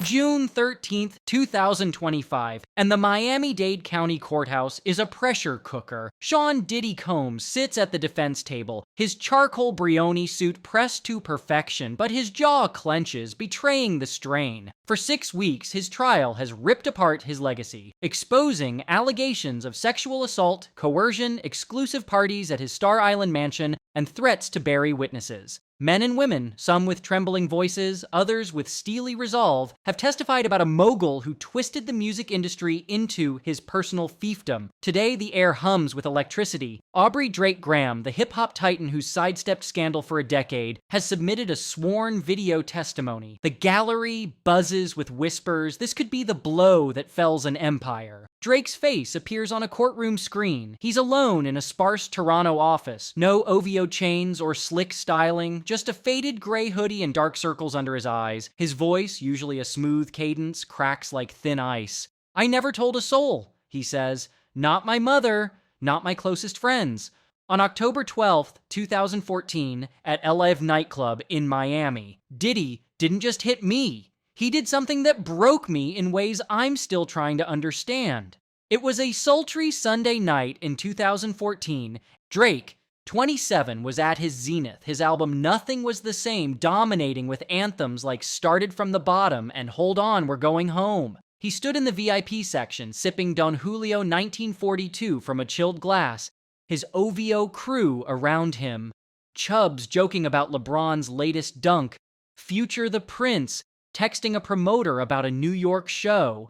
June 13th, 2025, and the Miami-Dade County Courthouse is a pressure cooker. Sean Diddy Combs sits at the defense table, his charcoal Brioni suit pressed to perfection, but his jaw clenches, betraying the strain. For 6 weeks, his trial has ripped apart his legacy, exposing allegations of sexual assault, coercion, exclusive parties at his Star Island mansion, and threats to bury witnesses. Men and women, some with trembling voices, others with steely resolve, have testified about a mogul who twisted the music industry into his personal fiefdom. Today, the air hums with electricity. Aubrey Drake Graham, the hip-hop titan who's sidestepped scandal for a decade, has submitted a sworn video testimony. The gallery buzzes with whispers. This could be the blow that fells an empire. Drake's face appears on a courtroom screen. He's alone in a sparse Toronto office. No OVO chains or slick styling, just a faded gray hoodie and dark circles under his eyes. His voice, usually a smooth cadence, cracks like thin ice. "I never told a soul," he says. "Not my mother, not my closest friends." On October 12th, 2014, at LIV Nightclub in Miami, Diddy didn't just hit me. He did something that broke me in ways I'm still trying to understand. It was a sultry Sunday night in 2014. Drake, 27, was at his zenith. His album Nothing Was the Same, dominating with anthems like Started from the Bottom and Hold On, We're Going Home. He stood in the VIP section, sipping Don Julio 1942 from a chilled glass, his OVO crew around him. Chubbs joking about LeBron's latest dunk. Future the Prince texting a promoter about a New York show.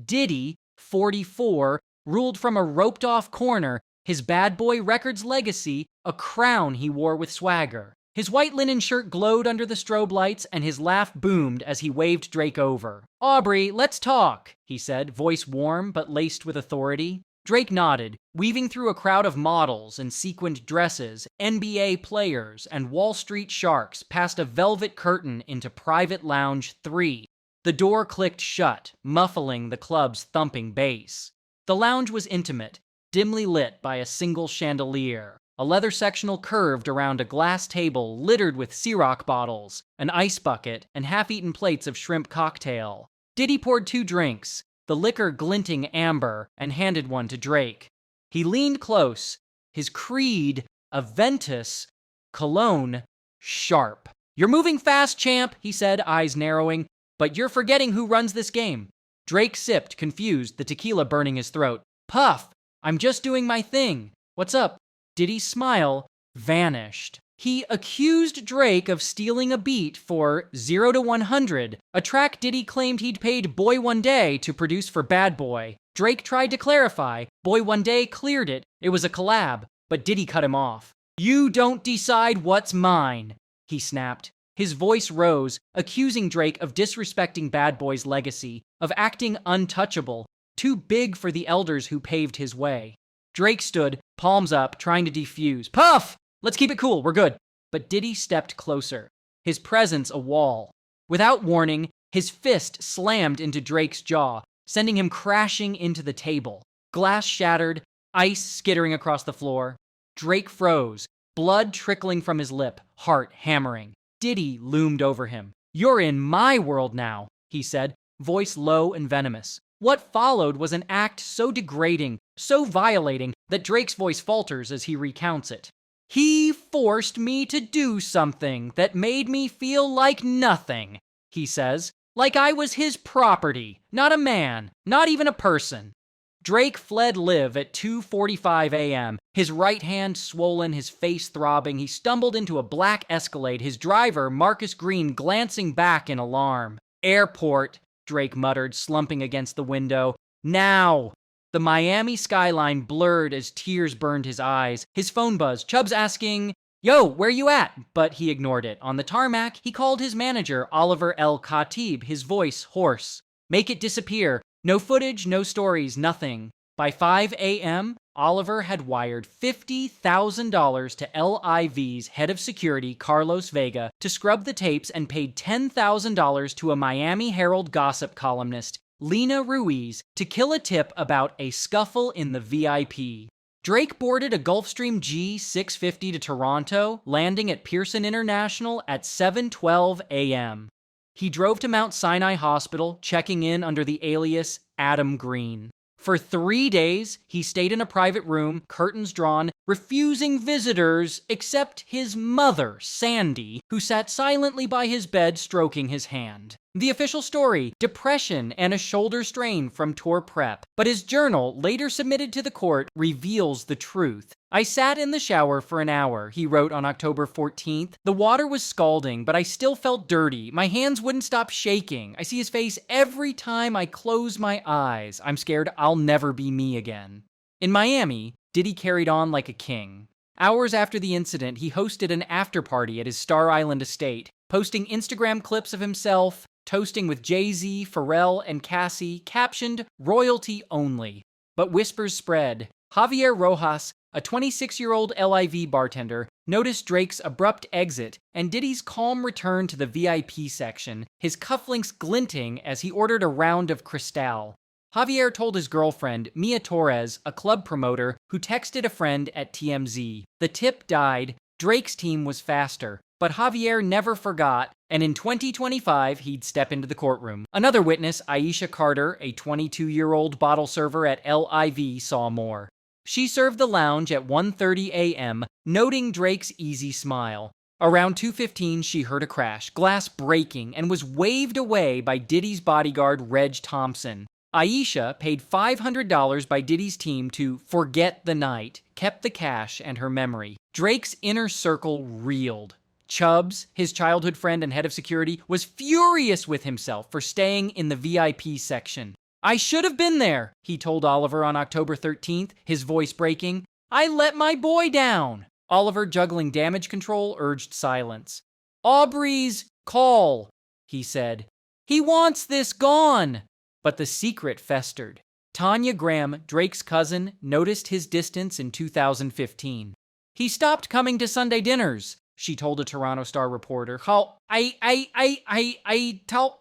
Diddy, 44, ruled from a roped-off corner, his Bad Boy Records legacy, a crown he wore with swagger. His white linen shirt glowed under the strobe lights, and his laugh boomed as he waved Drake over. "Aubrey, let's talk," he said, voice warm but laced with authority. Drake nodded, weaving through a crowd of models in sequined dresses, NBA players, and Wall Street sharks past a velvet curtain into Private Lounge 3. The door clicked shut, muffling the club's thumping bass. The lounge was intimate, dimly lit by a single chandelier. A leather sectional curved around a glass table littered with Ciroc bottles, an ice bucket, and half-eaten plates of shrimp cocktail. Diddy poured 2 drinks, the liquor glinting amber, and handed one to Drake. He leaned close, his creed, Aventus, cologne, sharp. "You're moving fast, champ," he said, eyes narrowing, "but you're forgetting who runs this game." Drake sipped, confused, the tequila burning his throat. "Puff, I'm just doing my thing. What's up?" Diddy's smile vanished. He accused Drake of stealing a beat for 0 to 100, a track Diddy claimed he'd paid Boy One Day to produce for Bad Boy. Drake tried to clarify. Boy One Day cleared it. It was a collab, but Diddy cut him off. "You don't decide what's mine," he snapped. His voice rose, accusing Drake of disrespecting Bad Boy's legacy, of acting untouchable, too big for the elders who paved his way. Drake stood, palms up, trying to defuse. "Puff! Let's keep it cool, we're good." But Diddy stepped closer, his presence a wall. Without warning, his fist slammed into Drake's jaw, sending him crashing into the table. Glass shattered, ice skittering across the floor. Drake froze, blood trickling from his lip, heart hammering. Diddy loomed over him. "You're in my world now," he said, voice low and venomous. What followed was an act so degrading, so violating, that Drake's voice falters as he recounts it. "He forced me to do something that made me feel like nothing," he says, "like I was his property, not a man, not even a person." Drake fled LIV at 2:45 a.m., his right hand swollen, his face throbbing. He stumbled into a black Escalade, his driver, Marcus Green, glancing back in alarm. "Airport," Drake muttered, slumping against the window. "Now!" The Miami skyline blurred as tears burned his eyes. His phone buzzed, Chubbs asking, "Yo, where you at?" But he ignored it. On the tarmac, he called his manager, Oliver L. Khatib, his voice hoarse. "Make it disappear. No footage, no stories, nothing." By 5 a.m., Oliver had wired $50,000 to LIV's head of security, Carlos Vega, to scrub the tapes and paid $10,000 to a Miami Herald gossip columnist, Lena Ruiz, to kill a tip about a scuffle in the VIP. Drake boarded a Gulfstream G650 to Toronto, landing at Pearson International at 7:12 a.m. He drove to Mount Sinai Hospital, checking in under the alias Adam Green. For 3 days, he stayed in a private room, curtains drawn, refusing visitors except his mother, Sandy, who sat silently by his bed stroking his hand. The official story: depression and a shoulder strain from tour prep. But his journal, later submitted to the court, reveals the truth. I sat in the shower for an hour, he wrote on October 14th. The water was scalding, but I still felt dirty. My hands wouldn't stop shaking. I see his face every time I close my eyes. I'm scared I'll never be me again. In Miami, Diddy carried on like a king. Hours after the incident, he hosted an after-party at his Star Island estate, posting Instagram clips of himself toasting with Jay-Z, Pharrell, and Cassie, captioned "royalty only." But whispers spread. Javier Rojas, a 26-year-old LIV bartender, noticed Drake's abrupt exit and Diddy's calm return to the VIP section, his cufflinks glinting as he ordered a round of Cristal. Javier told his girlfriend, Mia Torres, a club promoter, who texted a friend at TMZ. The tip died. Drake's team was faster. But Javier never forgot, and in 2025, he'd step into the courtroom. Another witness, Aisha Carter, a 22-year-old bottle server at LIV, saw more. She served the lounge at 1:30 a.m., noting Drake's easy smile. Around 2:15, she heard a crash, glass breaking, and was waved away by Diddy's bodyguard, Reg Thompson. Aisha, paid $500 by Diddy's team to forget the night, kept the cash and her memory. Drake's inner circle reeled. Chubbs, his childhood friend and head of security, was furious with himself for staying in the VIP section. "I should have been there," he told Oliver on October 13th, his voice breaking. "I let my boy down." Oliver, juggling damage control, urged silence. "Aubrey's call," he said. "He wants this gone." But the secret festered. Tanya Graham, Drake's cousin, noticed his distance in 2015. "He stopped coming to Sunday dinners," she told a Toronto Star reporter. I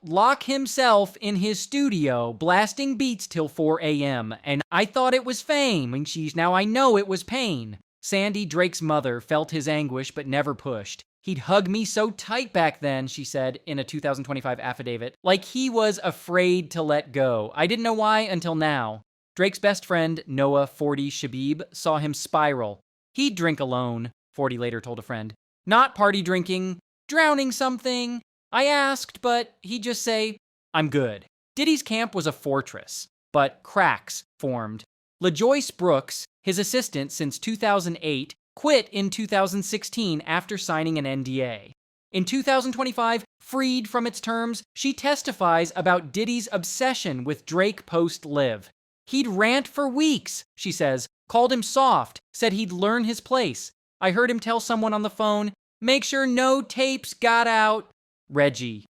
lock himself in his studio, blasting beats till 4 a.m., and I thought it was fame, and now I know it was pain." Sandy, Drake's mother, felt his anguish but never pushed. "He'd hug me so tight back then," she said in a 2025 affidavit, "like he was afraid to let go. I didn't know why until now." Drake's best friend, Noah 40 Shabib, saw him spiral. "He'd drink alone," 40 later told a friend. "Not party drinking, drowning something. I asked, but he'd just say, 'I'm good.'" Diddy's camp was a fortress, but cracks formed. LaJoyce Brooks, his assistant since 2008, quit in 2016 after signing an NDA. In 2025, freed from its terms, she testifies about Diddy's obsession with Drake post-LIV. "He'd rant for weeks," she says, "called him soft, said he'd learn his place. I heard him tell someone on the phone, 'Make sure no tapes got out.'" Reggie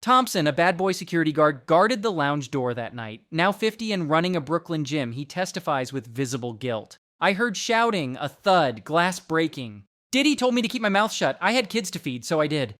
Thompson, a bad boy security guard, guarded the lounge door that night. Now 50 and running a Brooklyn gym, he testifies with visible guilt. "I heard shouting, a thud, glass breaking. Diddy told me to keep my mouth shut. I had kids to feed, so I did."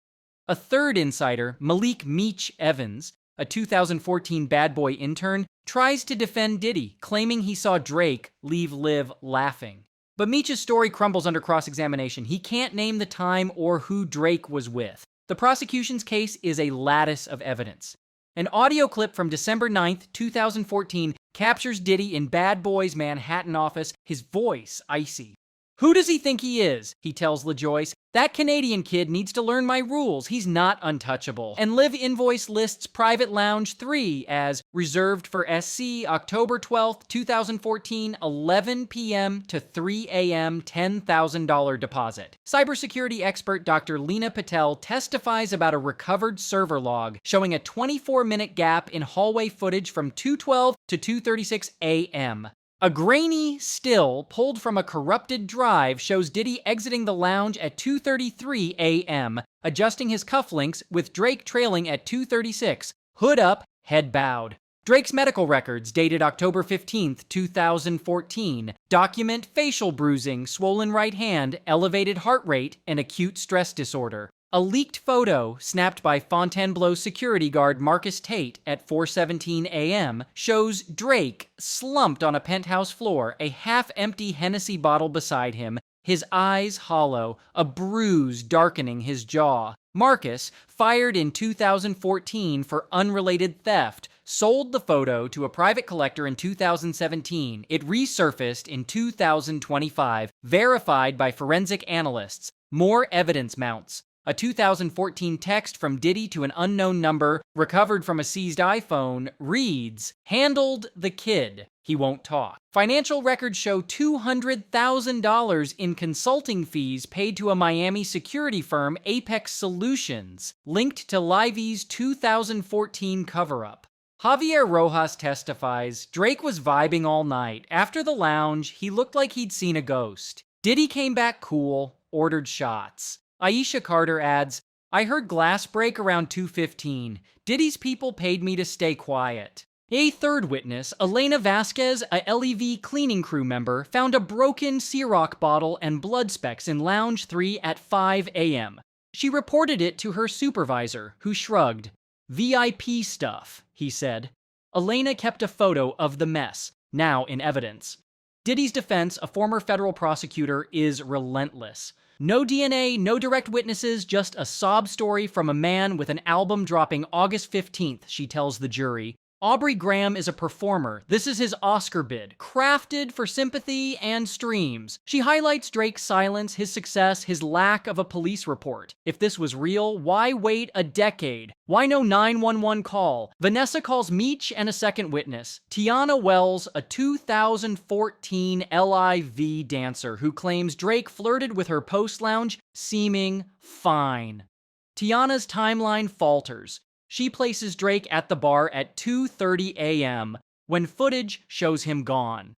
A third insider, Malik Meech Evans, a 2014 bad boy intern, tries to defend Diddy, claiming he saw Drake leave LIV laughing. But Meech's story crumbles under cross-examination. He can't name the time or who Drake was with. The prosecution's case is a lattice of evidence. An audio clip from December 9th, 2014 captures Diddy in Bad Boy's Manhattan office, his voice icy. "Who does he think he is?" he tells LaJoyce. "That Canadian kid needs to learn my rules. He's not untouchable." And LIV Invoice lists Private Lounge 3 as reserved for SC October 12th, 2014, 11 p.m. to 3 a.m., $10,000 deposit. Cybersecurity expert Dr. Lena Patel testifies about a recovered server log showing a 24-minute gap in hallway footage from 2:12 to 2:36 a.m. A grainy still pulled from a corrupted drive shows Diddy exiting the lounge at 2:33 a.m., adjusting his cufflinks with Drake trailing at 2:36, hood up, head bowed. Drake's medical records, dated October 15th, 2014, document facial bruising, swollen right hand, elevated heart rate, and acute stress disorder. A leaked photo, snapped by Fontainebleau security guard Marcus Tate at 4:17 a.m., shows Drake slumped on a penthouse floor, a half-empty Hennessy bottle beside him, his eyes hollow, a bruise darkening his jaw. Marcus, fired in 2014 for unrelated theft, sold the photo to a private collector in 2017. It resurfaced in 2025, verified by forensic analysts. More evidence mounts. A 2014 text from Diddy to an unknown number, recovered from a seized iPhone, reads, "Handled the kid. He won't talk." Financial records show $200,000 in consulting fees paid to a Miami security firm, Apex Solutions, linked to LIV's 2014 cover-up. Javier Rojas testifies, Drake was vibing all night. After the lounge, he looked like he'd seen a ghost. Diddy came back cool, ordered shots. Aisha Carter adds, I heard glass break around 2:15. Diddy's people paid me to stay quiet. A third witness, Elena Vasquez, a LIV cleaning crew member, found a broken Ciroc bottle and blood specks in Lounge 3 at 5 a.m. She reported it to her supervisor, who shrugged. VIP stuff, he said. Elena kept a photo of the mess, now in evidence. Diddy's defense, a former federal prosecutor, is relentless. No DNA, no direct witnesses, just a sob story from a man with an album dropping August 15th, she tells the jury. Aubrey Graham is a performer. This is his Oscar bid, crafted for sympathy and streams. She highlights Drake's silence, his success, his lack of a police report. If this was real, why wait a decade? Why no 911 call? Vanessa calls Meech and a second witness, Tiana Wells, a 2014 LIV dancer who claims Drake flirted with her post-lounge, seeming fine. Tiana's timeline falters. She places Drake at the bar at 2:30 a.m. when footage shows him gone.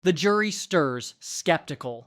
The jury stirs, skeptical.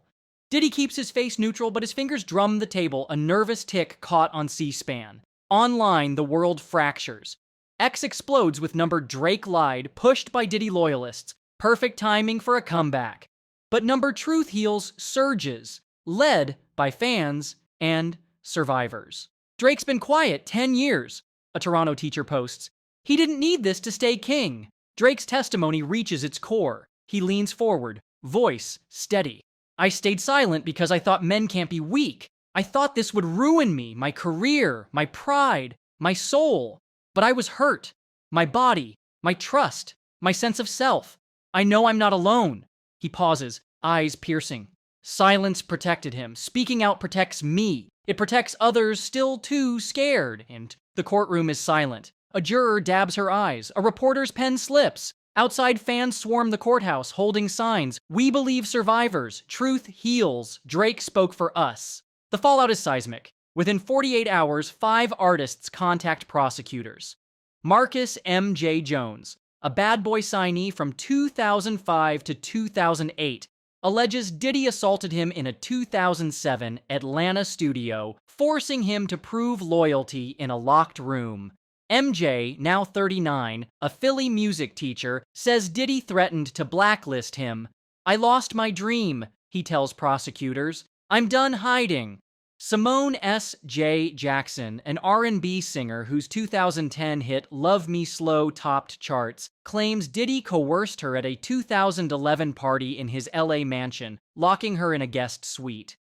Diddy keeps his face neutral, but his fingers drum the table, a nervous tick caught on C-SPAN. Online, the world fractures. X explodes with number Drake lied, pushed by Diddy loyalists. Perfect timing for a comeback. But number Truth Heals surges, led by fans and survivors. Drake's been quiet 10 years. A Toronto teacher posts, he didn't need this to stay king. Drake's testimony reaches its core. He leans forward, voice steady. I stayed silent because I thought men can't be weak. I thought this would ruin me, my career, my pride, my soul. But I was hurt. My body, my trust, my sense of self. I know I'm not alone. He pauses, eyes piercing. Silence protected him. Speaking out protects me. It protects others still too scared, and the courtroom is silent. A juror dabs her eyes. A reporter's pen slips. Outside, fans swarm the courthouse, holding signs. We believe survivors. Truth heals. Drake spoke for us. The fallout is seismic. Within 48 hours, 5 artists contact prosecutors. Marcus M.J. Jones, a bad boy signee from 2005 to 2008, alleges Diddy assaulted him in a 2007 Atlanta studio, forcing him to prove loyalty in a locked room. MJ, now 39, a Philly music teacher, says Diddy threatened to blacklist him. I lost my dream, he tells prosecutors. I'm done hiding. Simone S. J. Jackson, an R&B singer whose 2010 hit Love Me Slow topped charts, claims Diddy coerced her at a 2011 party in his LA mansion, locking her in a guest suite.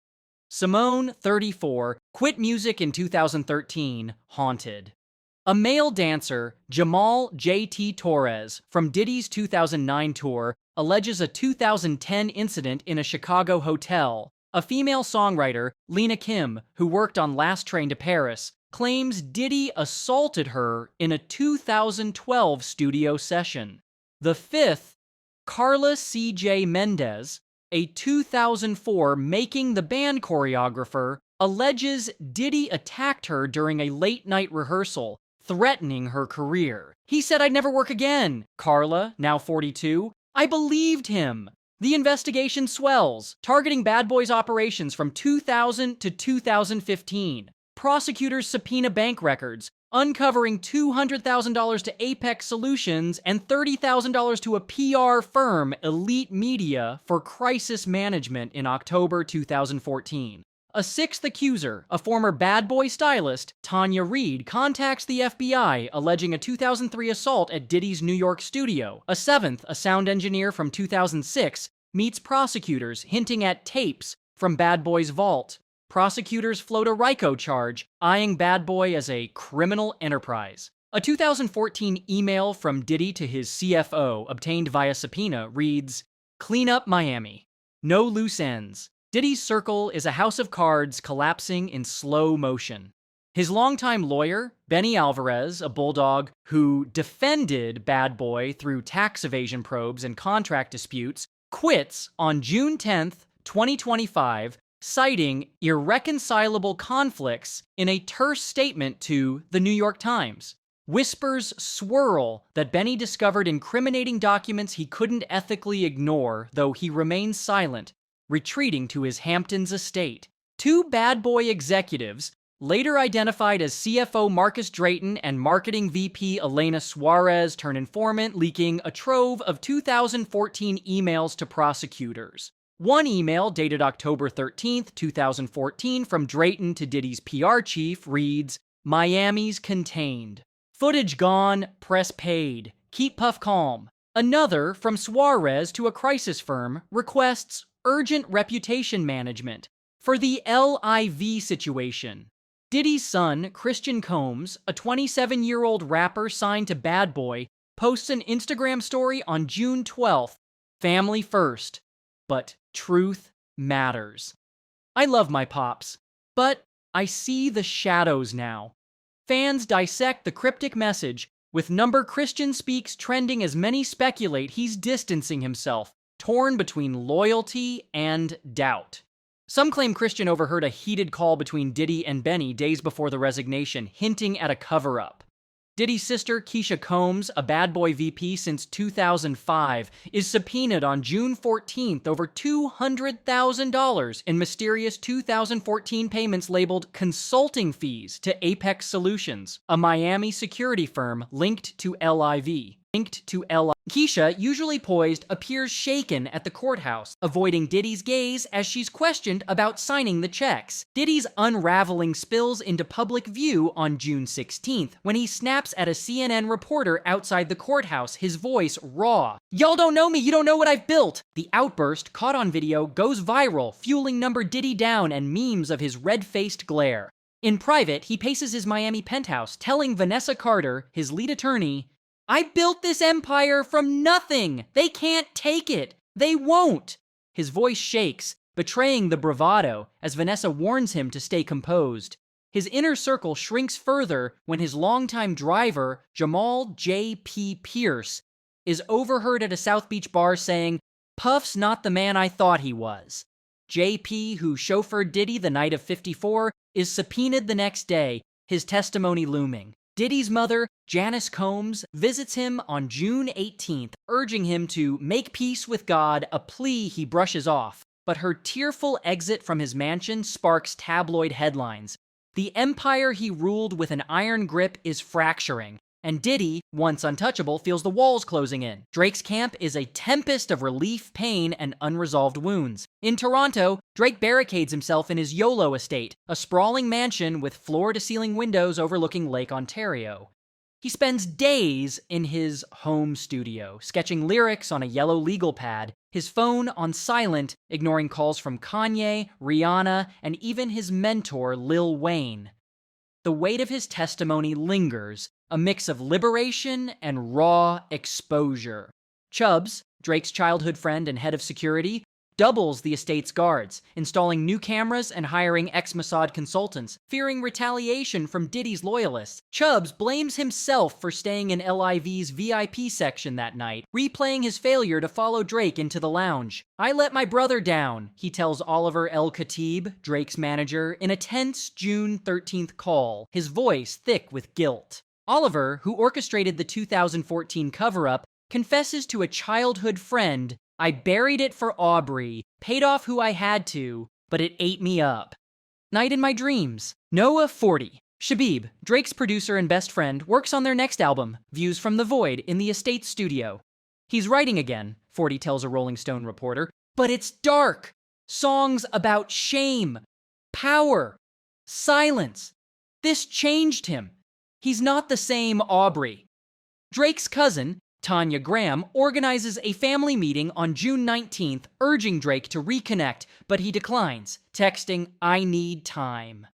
Simone, 34, quit music in 2013, haunted. A male dancer, Jamal J.T. Torres, from Diddy's 2009 tour, alleges a 2010 incident in a Chicago hotel. A female songwriter, Lena Kim, who worked on Last Train to Paris, claims Diddy assaulted her in a 2012 studio session. The fifth, Carla C.J. Mendez, a 2004 Making the Band choreographer, alleges Diddy attacked her during a late-night rehearsal, threatening her career. He said, I'd never work again. Carla, now 42, I believed him. The investigation swells, targeting Bad Boy's operations from 2000 to 2015. Prosecutors subpoena bank records, uncovering $200,000 to Apex Solutions and $30,000 to a PR firm, Elite Media, for crisis management in October 2014. A sixth accuser, a former Bad Boy stylist, Tanya Reid, contacts the FBI, alleging a 2003 assault at Diddy's New York studio. A seventh, a sound engineer from 2006, meets prosecutors, hinting at tapes from Bad Boy's vault. Prosecutors float a RICO charge, eyeing Bad Boy as a criminal enterprise. A 2014 email from Diddy to his CFO, obtained via subpoena, reads, "Clean up Miami. No loose ends. Diddy's circle is a house of cards collapsing in slow motion." His longtime lawyer, Benny Alvarez, a bulldog who defended Bad Boy through tax evasion probes and contract disputes, quits on June 10th, 2025, citing irreconcilable conflicts in a terse statement to the New York Times. Whispers swirl that Benny discovered incriminating documents he couldn't ethically ignore, though he remains silent, retreating to his Hamptons estate. Two Bad Boy executives, later identified as CFO Marcus Drayton and Marketing VP Elena Suarez, turn informant, leaking a trove of 2014 emails to prosecutors. One email, dated October 13th, 2014, from Drayton to Diddy's PR chief, reads, "Miami's contained. Footage gone, press paid. Keep Puff calm." Another, from Suarez to a crisis firm, requests urgent reputation management for the LIV situation. Diddy's son, Christian Combs, a 27-year-old rapper signed to Bad Boy, posts an Instagram story on June 12th. Family first, but truth matters. I love my pops, but I see the shadows now. Fans dissect the cryptic message, with number Christian speaks trending as many speculate he's distancing himself, torn between loyalty and doubt. Some claim Christian overheard a heated call between Diddy and Benny days before the resignation, hinting at a cover-up. Diddy's sister, Keisha Combs, a Bad Boy VP since 2005, is subpoenaed on June 14th over $200,000 in mysterious 2014 payments labeled consulting fees to Apex Solutions, a Miami security firm linked to LIV. Keisha, usually poised, appears shaken at the courthouse, avoiding Diddy's gaze as she's questioned about signing the checks. Diddy's unraveling spills into public view on June 16th, when he snaps at a CNN reporter outside the courthouse, his voice raw. "Y'all don't know me, you don't know what I've built!" The outburst, caught on video, goes viral, fueling number Diddy down and memes of his red-faced glare. In private, he paces his Miami penthouse, telling Vanessa Carter, his lead attorney, "I built this empire from nothing! They can't take it! They won't!" His voice shakes, betraying the bravado, as Vanessa warns him to stay composed. His inner circle shrinks further when his longtime driver, Jamal J.P. Pierce, is overheard at a South Beach bar saying, "Puff's not the man I thought he was." J.P., who chauffeured Diddy the night of 54, is subpoenaed the next day, his testimony looming. Diddy's mother, Janice Combs, visits him on June 18th, urging him to make peace with God, a plea he brushes off. But her tearful exit from his mansion sparks tabloid headlines. The empire he ruled with an iron grip is fracturing, and Diddy, once untouchable, feels the walls closing in. Drake's camp is a tempest of relief, pain, and unresolved wounds. In Toronto, Drake barricades himself in his YOLO estate, a sprawling mansion with floor-to-ceiling windows overlooking Lake Ontario. He spends days in his home studio, sketching lyrics on a yellow legal pad, his phone on silent, ignoring calls from Kanye, Rihanna, and even his mentor, Lil Wayne. The weight of his testimony lingers, a mix of liberation and raw exposure. Chubbs, Drake's childhood friend and head of security, doubles the estate's guards, installing new cameras and hiring ex-Mossad consultants, fearing retaliation from Diddy's loyalists. Chubbs blames himself for staying in LIV's VIP section that night, replaying his failure to follow Drake into the lounge. "I let my brother down," he tells Oliver El-Khatib, Drake's manager, in a tense June 13th call, his voice thick with guilt. Oliver, who orchestrated the 2014 cover-up, confesses to a childhood friend, "I buried it for Aubrey, paid off who I had to, but it ate me up." Night in my dreams. Noah, 40. Shabib, Drake's producer and best friend, works on their next album, Views from the Void, in the estate studio. "He's writing again," 40 tells a Rolling Stone reporter, "but it's dark. Songs about shame, power, silence. This changed him. He's not the same Aubrey." Drake's cousin, Tanya Graham organizes a family meeting on June 19th, urging Drake to reconnect, but he declines, texting, "I need time."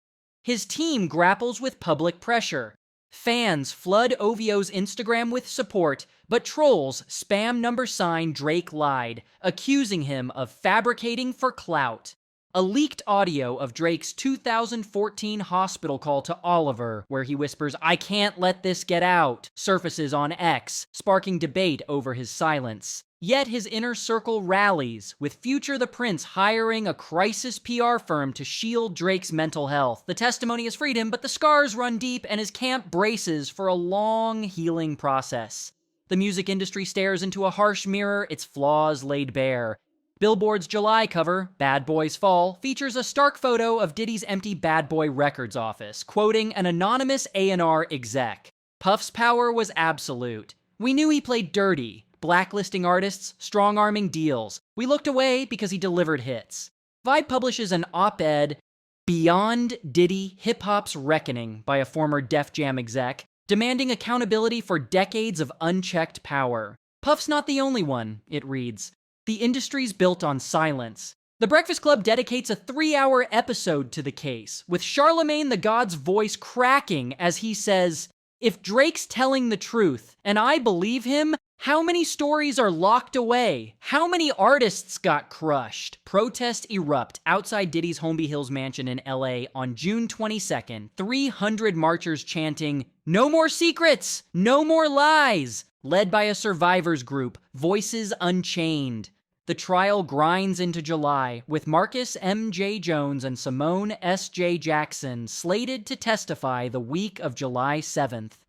His team grapples with public pressure. Fans flood OVO's Instagram with support, but trolls spam #sign Drake lied, accusing him of fabricating for clout. A leaked audio of Drake's 2014 hospital call to Oliver, where he whispers, "I can't let this get out," surfaces on X, sparking debate over his silence. Yet his inner circle rallies, with Future the Prince hiring a crisis PR firm to shield Drake's mental health. The testimony has freed him, but the scars run deep, and his camp braces for a long healing process. The music industry stares into a harsh mirror, its flaws laid bare. Billboard's July cover, Bad Boys Fall, features a stark photo of Diddy's empty Bad Boy Records office, quoting an anonymous A&R exec. Puff's power was absolute. "We knew he played dirty, blacklisting artists, strong-arming deals. We looked away because he delivered hits." Vibe publishes an op-ed, "Beyond Diddy, Hip-Hop's Reckoning," by a former Def Jam exec, demanding accountability for decades of unchecked power. Puff's not the only one, it reads. The industry's built on silence. The Breakfast Club dedicates a 3-hour episode to the case, with Charlemagne the God's voice cracking as he says, "If Drake's telling the truth, and I believe him, how many stories are locked away? How many artists got crushed?" Protests erupt outside Diddy's Holmby Hills mansion in LA on June 22nd, 300 marchers chanting, "No more secrets! No more lies!" led by a survivors group, Voices Unchained. The trial grinds into July, with Marcus M.J. Jones and Simone S.J. Jackson slated to testify the week of July 7th.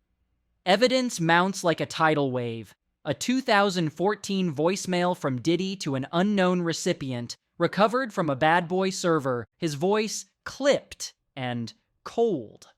Evidence mounts like a tidal wave. A 2014 voicemail from Diddy to an unknown recipient, recovered from a Bad Boy server, his voice clipped and cold.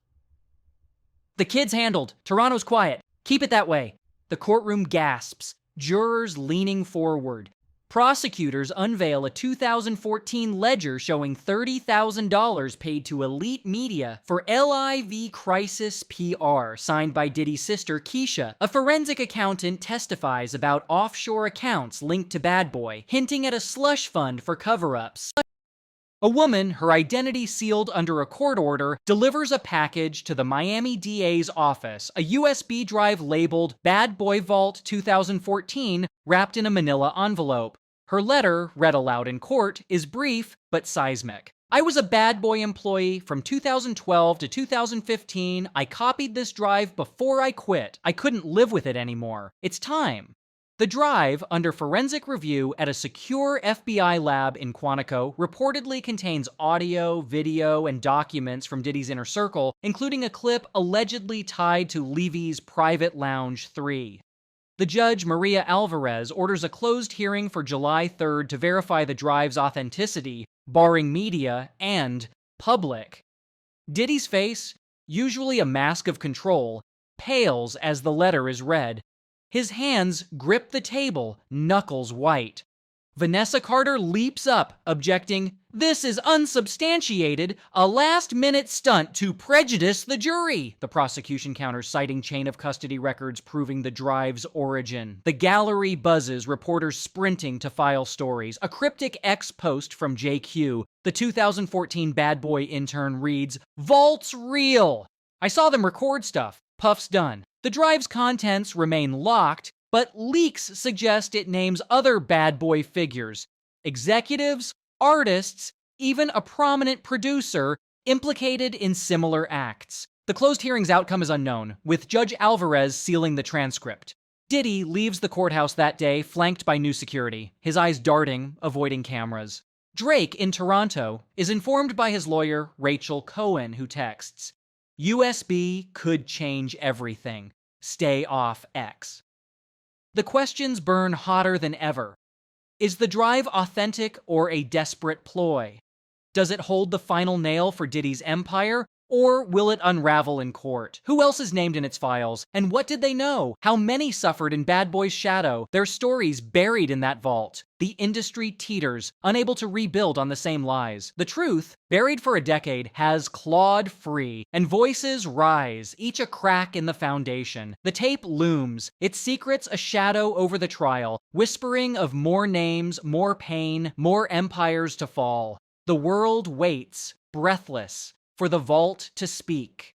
"The kid's handled. Toronto's quiet. Keep it that way." The courtroom gasps, jurors leaning forward. Prosecutors unveil a 2014 ledger showing $30,000 paid to elite media for LIV Crisis PR, signed by Diddy's sister Keisha. A forensic accountant testifies about offshore accounts linked to Bad Boy, hinting at a slush fund for cover-ups. A woman, her identity sealed under a court order, delivers a package to the Miami DA's office, a USB drive labeled Bad Boy Vault 2014, wrapped in a manila envelope. Her letter, read aloud in court, is brief but seismic. "I was a Bad Boy employee from 2012 to 2015. I copied this drive before I quit. I couldn't live with it anymore. It's time." The drive, under forensic review at a secure FBI lab in Quantico, reportedly contains audio, video, and documents from Diddy's inner circle, including a clip allegedly tied to Levy's Private Lounge 3. The judge, Maria Alvarez, orders a closed hearing for July 3rd to verify the drive's authenticity, barring media and public. Diddy's face, usually a mask of control, pales as the letter is read. His hands grip the table, knuckles white. Vanessa Carter leaps up, objecting, "This is unsubstantiated, a last-minute stunt to prejudice the jury." The prosecution counters, citing chain of custody records proving the drive's origin. The gallery buzzes, reporters sprinting to file stories. A cryptic X post from JQ, the 2014 Bad Boy intern, reads, "Vault's real. I saw them record stuff. Puff's done." The drive's contents remain locked, but leaks suggest it names other Bad Boy figures, executives, artists, even a prominent producer implicated in similar acts. The closed hearing's outcome is unknown, with Judge Alvarez sealing the transcript. Diddy leaves the courthouse that day, flanked by new security, his eyes darting, avoiding cameras. Drake, in Toronto, is informed by his lawyer, Rachel Cohen, who texts, "USB could change everything. Stay off X." The questions burn hotter than ever. Is the drive authentic or a desperate ploy? Does it hold the final nail for Diddy's empire, Or will it unravel in court? Who else is named in its files? And what did they know? How many suffered in Bad Boy's shadow? Their stories buried in that vault. The industry teeters, unable to rebuild on the same lies. The truth, buried for a decade, has clawed free, and voices rise, each a crack in the foundation. The tape looms, its secrets a shadow over the trial, whispering of more names, more pain, more empires to fall. The world waits, breathless, for the vault to speak.